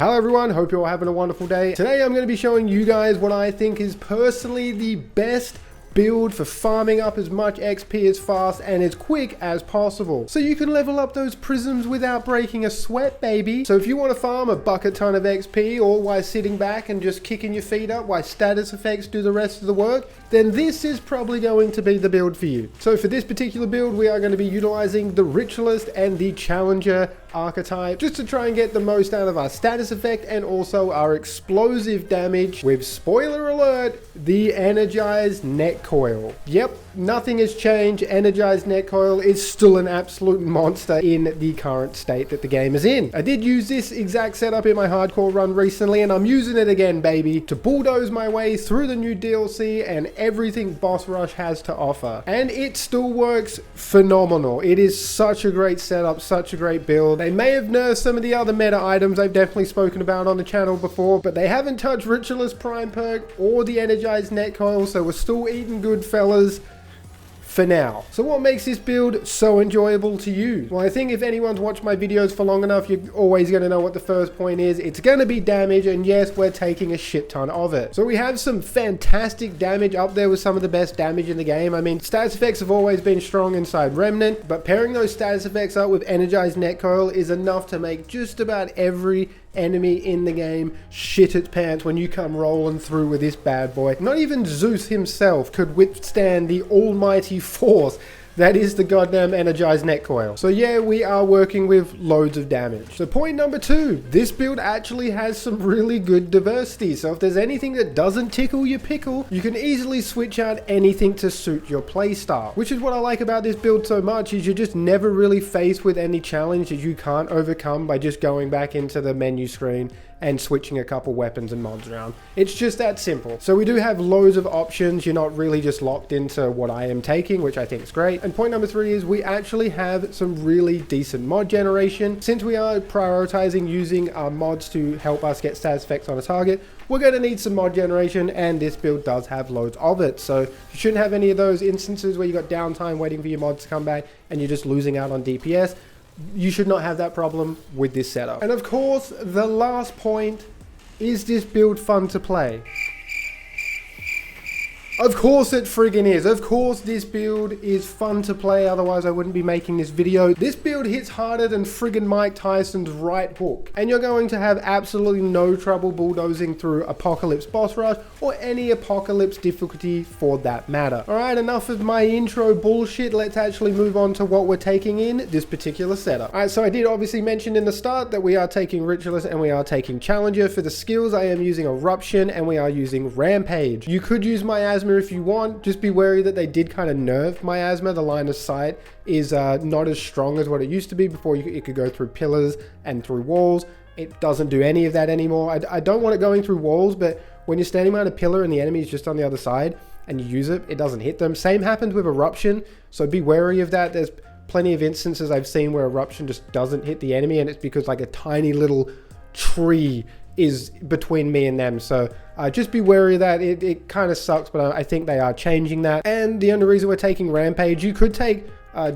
Hello everyone, hope you're all having a wonderful day. Today I'm going to be showing you guys what I think is personally the best build for farming up as much XP as fast and as quick as possible. So you can level up those prisms without breaking a sweat, baby. So if you want to farm a bucket ton of XP all while sitting back and just kicking your feet up while status effects do the rest of the work, then this is probably going to be the build for you. So for this particular build, we are going to be utilizing the Ritualist and the Challenger archetype just to try and get the most out of our status effect and also our explosive damage with, spoiler alert, the Energized Net Coil. Yep, nothing has changed. Energized Net Coil is still an absolute monster in the current state that the game is in. I did use this exact setup in my hardcore run recently, and I'm using it again, baby, to bulldoze my way through the new DLC and everything Boss Rush has to offer. And it still works phenomenal. It is such a great setup, such a great build. They may have nerfed some of the other meta items I've definitely spoken about on the channel before, but they haven't touched Ritualist Prime Perk or the Energized Net Coil, so we're still eating good, fellas, for now. So what makes this build so enjoyable to use? Well, I think if anyone's watched my videos for long enough, you're always going to know what the first point is. It's going to be damage, and yes, we're taking a shit ton of it. So we have some fantastic damage up there with some of the best damage in the game. I mean, status effects have always been strong inside Remnant, but pairing those status effects up with Energized Net Coil is enough to make just about every enemy in the game shit its pants when you come rolling through with this bad boy. Not even Zeus himself could withstand the almighty force that is the goddamn Energized Net Coil. So yeah, we are working with loads of damage. So point number 2, this build actually has some really good diversity. So if there's anything that doesn't tickle your pickle, you can easily switch out anything to suit your playstyle. Which is what I like about this build so much, is you're just never really faced with any challenge that you can't overcome by just going back into the menu screen and switching a couple weapons and mods around. It's just that simple. So we do have loads of options. You're not really just locked into what I am taking, which I think is great. And point number 3 is we actually have some really decent mod generation. Since we are prioritizing using our mods to help us get status effects on a target, we're going to need some mod generation, and this build does have loads of it. So you shouldn't have any of those instances where you got downtime waiting for your mods to come back and you're just losing out on DPS. You should not have that problem with this setup. And of course, the last point, is this build fun to play? Of course it friggin' is. Of course this build is fun to play, otherwise I wouldn't be making this video. This build hits harder than friggin' Mike Tyson's right hook. And you're going to have absolutely no trouble bulldozing through Apocalypse Boss Rush or any Apocalypse difficulty for that matter. Alright, enough of my intro bullshit. Let's actually move on to what we're taking in this particular setup. Alright, so I did obviously mention in the start that we are taking Ritualist and we are taking Challenger. For the skills, I am using Eruption and we are using Rampage. You could use Miasma if you want. Just be wary that they did kind of nerf Miasma. The line of sight is not as strong as what it used to be. Before it could go through pillars and through walls. It doesn't do any of that anymore. I don't want it going through walls, but when you're standing behind a pillar and the enemy is just on the other side and you use it, it doesn't hit them. Same happens with Eruption, so be wary of that. There's plenty of instances I've seen where Eruption just doesn't hit the enemy, and it's because like a tiny little tree is between me and them. So just be wary of that. It kind of sucks, but I think they are changing that. And the only reason we're taking Rampage, you could take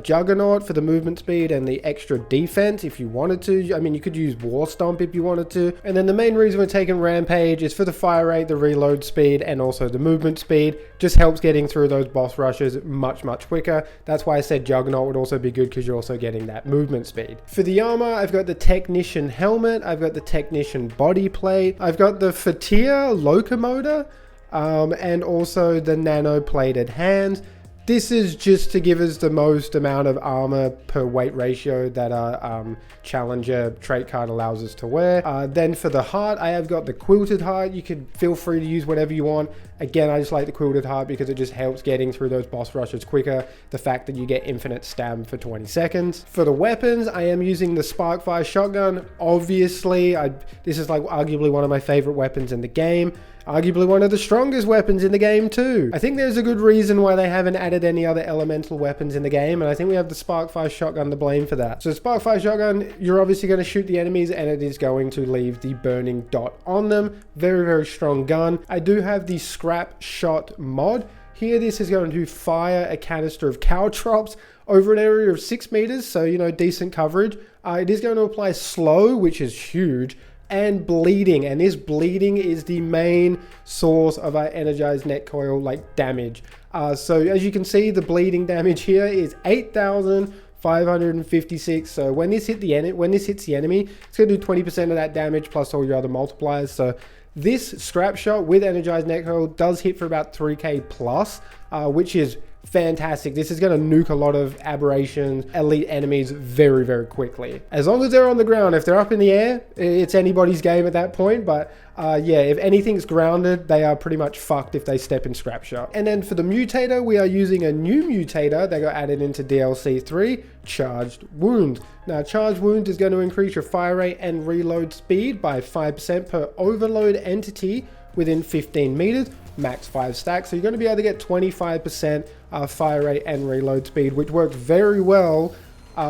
Juggernaut for the movement speed and the extra defense if you wanted to. I mean, you could use War Stomp if you wanted to. And then the main reason we're taking Rampage is for the fire rate, the reload speed, and also the movement speed. Just helps getting through those boss rushes much quicker. That's why I said Juggernaut would also be good, because you're also getting that movement speed. For the armor, I've got the Technician helmet, I've got the Technician body plate, I've got the Fatia locomotor, and also the nano plated hands. This is just to give us the most amount of armor per weight ratio that our Challenger trait card allows us to wear. Then for the heart, I have got the Quilted Heart. You can feel free to use whatever you want. Again, I just like the Quilted Heart because it just helps getting through those boss rushes quicker. The fact that you get infinite stab for 20 seconds. For the weapons, I am using the Sparkfire shotgun. Obviously, this is like arguably one of my favorite weapons in the game. Arguably one of the strongest weapons in the game too. I think there's a good reason why they haven't added any other elemental weapons in the game, and I think we have the Sparkfire shotgun to blame for that. So Sparkfire shotgun, you're obviously going to shoot the enemies and it is going to leave the burning dot on them. Very strong gun. I do have the Scrap Shot mod. Here, this is going to fire a canister of caltrops over an area of 6 meters, so, you know, decent coverage. It is going to apply slow, which is huge, and bleeding. And this bleeding is the main source of our energized net coil like damage. So as you can see, the bleeding damage here is 8,556. So when this hits the enemy, it's going to do 20% of that damage plus all your other multipliers. So this scrap shot with energized net coil does hit for about 3k plus, which is fantastic. This is going to nuke a lot of aberrations, elite enemies very, very quickly. As long as they're on the ground. If they're up in the air, it's anybody's game at that point. But yeah, if anything's grounded, they are pretty much fucked if they step in scrap shot. And then for the mutator, we are using a new mutator that got added into DLC 3, Charged Wounds. Now, Charged Wounds is going to increase your fire rate and reload speed by 5% per overload entity within 15 meters, max 5 stacks. So you're going to be able to get 25% fire rate and reload speed, which works very well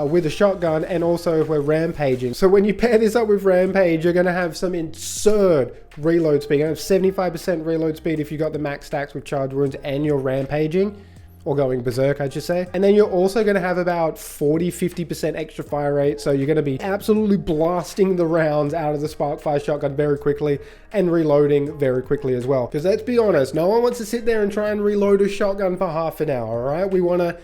with a shotgun, and also if we're rampaging. So when you pair this up with rampage, you're going to have some absurd reload speed. You're going to have 75% reload speed if you got the max stacks with Charged Wounds and you're rampaging, or going berserk, I should say. And then you're also going to have about 40-50% extra fire rate. So you're going to be absolutely blasting the rounds out of the Sparkfire shotgun very quickly and reloading very quickly as well. Because let's be honest, no one wants to sit there and try and reload a shotgun for half an hour, all right? We want to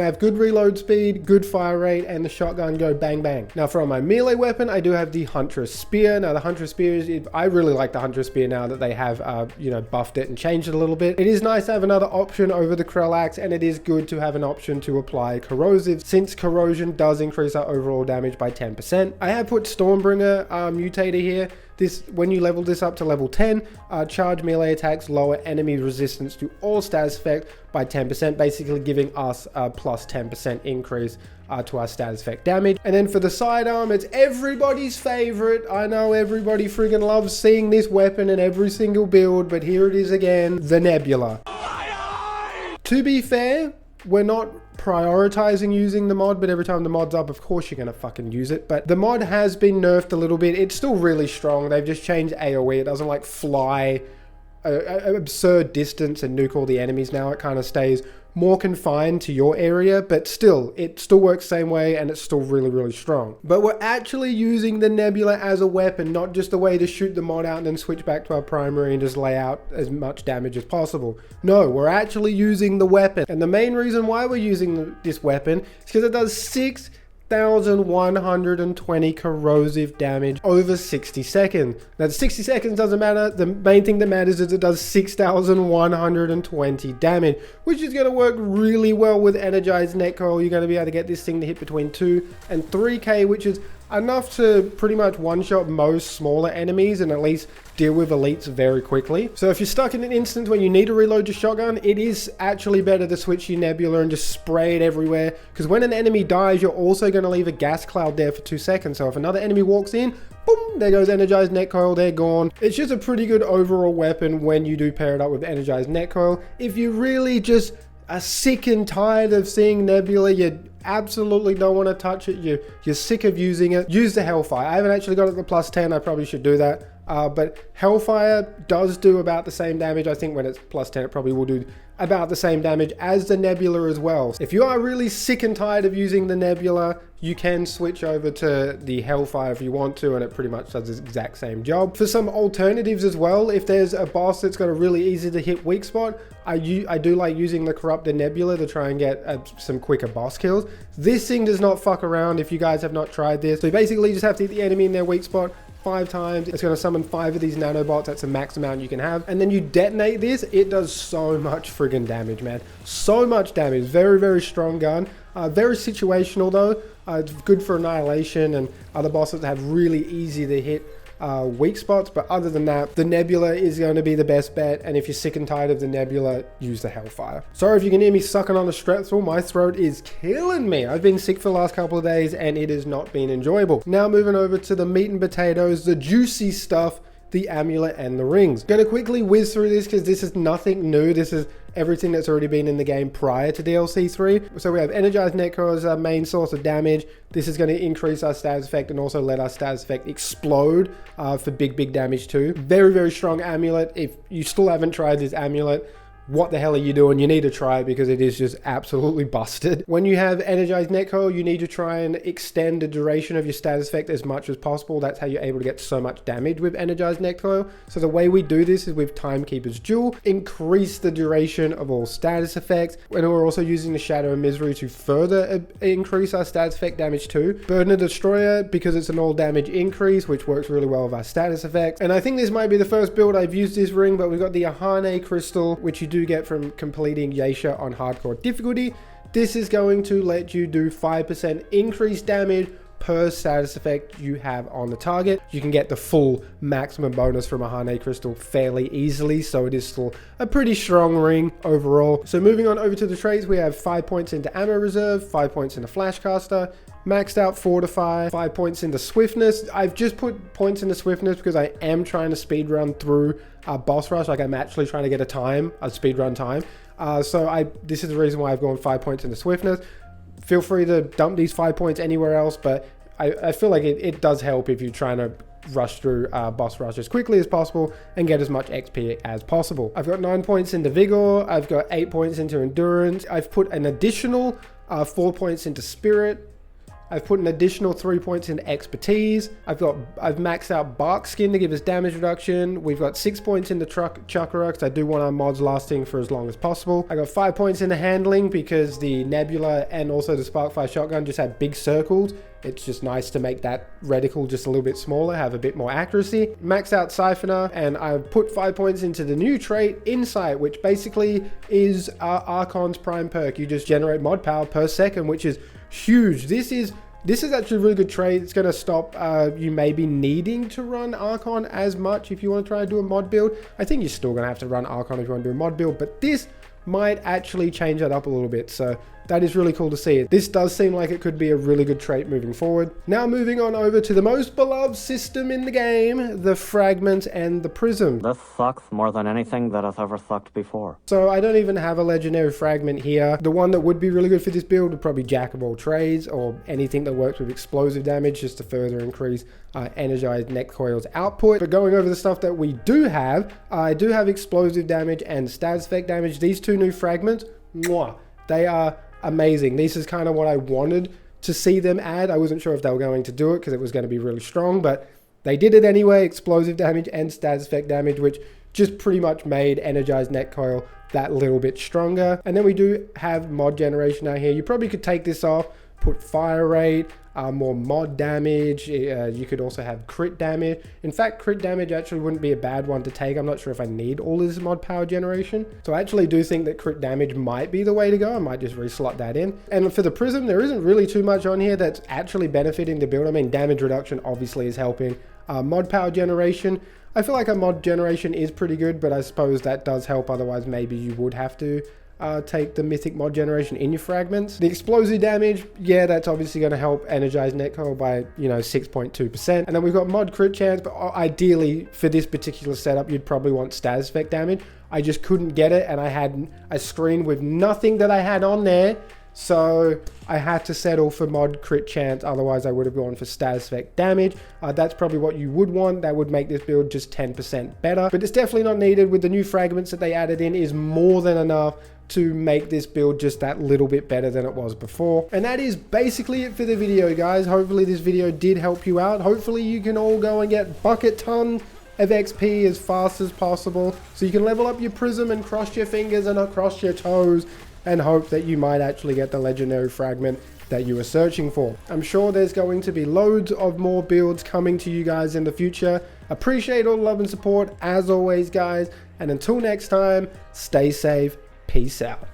have good reload speed, good fire rate, and the shotgun go bang bang. Now for my melee weapon, I do have the Huntress Spear. Now the Huntress Spear is, I really like the Huntress Spear now that they have, you know, buffed it and changed it a little bit. It is nice to have another option over the Krell Axe, and it is good to have an option to apply corrosive, since corrosion does increase our overall damage by 10%. I have put Stormbringer mutator here. This, when you level this up to level 10, charge melee attacks lower enemy resistance to all status effect by 10%, basically giving us a plus 10% increase to our status effect damage. And then for the sidearm, it's everybody's favorite. I know everybody friggin' loves seeing this weapon in every single build, but here it is again, the Nebula. To be fair, we're not prioritizing using the mod, but every time the mod's up, of course you're gonna fucking use it. But the mod has been nerfed a little bit. It's still really strong. They've just changed AoE. It doesn't like fly an absurd distance and nuke all the enemies now. It kind of stays more confined to your area, but still, it still works the same way, and it's still really, really strong. But we're actually using the Nebula as a weapon, not just a way to shoot the mod out and then switch back to our primary and just lay out as much damage as possible. No, we're actually using the weapon. And the main reason why we're using this weapon is because it does 6,120 corrosive damage over 60 seconds. Now the 60 seconds doesn't matter. The main thing that matters is it does 6,120 damage, which is going to work really well with energized net coil. You're going to be able to get this thing to hit between 2 and 3k, which is enough to pretty much one-shot most smaller enemies and at least deal with elites very quickly. So if you're stuck in an instance where you need to reload your shotgun, it is actually better to switch your Nebula and just spray it everywhere, because when an enemy dies, you're also going to leave a gas cloud there for 2 seconds. So if another enemy walks in, boom, there goes energized net coil, they're gone. It's just a pretty good overall weapon when you do pair it up with energized net coil. If you really just are sick and tired of seeing Nebula, you absolutely don't want to touch it, you're sick of using it, use the Hellfire. I haven't actually got it to plus 10, I probably should do that. But Hellfire does do about the same damage. I think when it's plus 10, it probably will do about the same damage as the Nebula as well. If you are really sick and tired of using the Nebula, you can switch over to the Hellfire if you want to, and it pretty much does the exact same job. For some alternatives as well, if there's a boss that's got a really easy to hit weak spot, I do like using the Corrupted Nebula to try and get some quicker boss kills. This thing does not fuck around if you guys have not tried this. So you basically just have to hit the enemy in their weak spot 5 times. It's going to summon 5 of these nanobots. That's the max amount you can have. And then you detonate this. It does so much friggin' damage, man. So much damage. Very, very strong gun. Very situational though. It's good for annihilation and other bosses that have really easy to hit weak spots. But other than that, the Nebula is going to be the best bet. And if you're sick and tired of the Nebula, use the Hellfire. Sorry if you can hear me sucking on the strepsil. My throat is killing me. I've been sick for the last couple of days and it has not been enjoyable. Now moving over to the meat and potatoes, the juicy stuff, the amulet and the rings. Gonna quickly whiz through this because this is nothing new. This is everything that's already been in the game prior to DLC 3. So we have energized net coil as our main source of damage. This is going to increase our status effect and also let our status effect explode for big damage too. Very, very strong amulet. If you still haven't tried this amulet, what the hell are you doing? You need to try it because it is just absolutely busted. When you have Energized Net Coil, you need to try and extend the duration of your status effect as much as possible. That's how you're able to get so much damage with Energized Net Coil. So the way we do this is with Timekeeper's Jewel, increase the duration of all status effects. And we're also using the Shadow of Misery to further increase our status effect damage too. Burden of Destroyer, because it's an all damage increase, which works really well with our status effects. And I think this might be the first build I've used this ring, but we've got the Ahane Crystal, which you do get from completing Yeisha on hardcore difficulty. This is going to let you do 5% increased damage per status effect you have on the target. You can get the full maximum bonus from Ahane Crystal fairly easily, so it is still a pretty strong ring overall. So moving on over to the traits, we have 5 points into Ammo Reserve, 5 points into Flashcaster, maxed out Fortify, 5 points into Swiftness. I've just put points into Swiftness because I am trying to speed run through boss rush. Like, I'm actually trying to get a speed run time. This is the reason why I've gone 5 points into Swiftness. Feel free to dump these 5 points anywhere else, but I feel like it does help if you're trying to rush through boss rush as quickly as possible and get as much XP as possible. I've got 9 points into Vigor. I've got 8 points into Endurance. I've put an additional 4 points into Spirit. I've put an additional 3 points into Expertise. I've maxed out Bark Skin to give us damage reduction. We've got 6 points into Chakra because I do want our mods lasting for as long as possible. I got 5 points into Handling because the Nebula and also the Sparkfire Shotgun just have big circles. It's just nice to make that reticle just a little bit smaller, have a bit more accuracy. Max out Siphoner, and I've put 5 points into the new trait, Insight, which basically is Archon's prime perk. You just generate mod power per second, which is huge. This is actually a really good trait. It's going to stop you maybe needing to run Archon as much if you want to try to do a mod build. I think you're still going to have to run Archon if you want to do a mod build, but this might actually change that up a little bit. So that is really cool to see. This does seem like it could be a really good trait moving forward. Now moving on over to the most beloved system in the game, the Fragment and the Prism. This sucks more than anything that has ever sucked before. So I don't even have a legendary fragment here. The one that would be really good for this build would probably Jack of all trades or anything that works with explosive damage just to further increase Energized Net Coil's output. But going over the stuff that we do have, I do have explosive damage and status effect damage. These two new fragments, mwah, they are amazing. This is kind of what I wanted to see them add. I wasn't sure if they were going to do it because it was going to be really strong, but they did it anyway. Explosive damage and status effect damage, which just pretty much made Energized Net Coil that little bit stronger. And then we do have mod generation out here. You probably could take this off, put fire rate, more mod damage. You could also have crit damage. In fact, crit damage actually wouldn't be a bad one to take. I'm not sure if I need all of this mod power generation. So I actually do think that crit damage might be the way to go. I might just reslot that in. And for the Prism, there isn't really too much on here that's actually benefiting the build. I mean, damage reduction obviously is helping. Mod power generation, I feel like a mod generation is pretty good, but I suppose that does help. Otherwise, maybe you would have to take the mythic mod generation in your fragments. The explosive damage, yeah, that's obviously going to help Energize Net Coil by 6.2%. And then we've got mod crit chance, but ideally for this particular setup, you'd probably want status effect damage. I just couldn't get it, and I had a screen with nothing that I had on there. So I had to settle for mod crit chance, otherwise I would have gone for status effect damage. That's probably what you would want. That would make this build just 10% better, but it's definitely not needed. With the new fragments that they added in is more than enough to make this build just that little bit better than it was before. And that is basically it for the video, guys. Hopefully this video did help you out. Hopefully you can all go and get bucket ton of XP as fast as possible so you can level up your Prism and cross your fingers and not cross your toes and hope that you might actually get the legendary fragment that you were searching for. I'm sure there's going to be loads of more builds coming to you guys in the future. Appreciate all the love and support as always, guys, and until next time, stay safe. Peace out.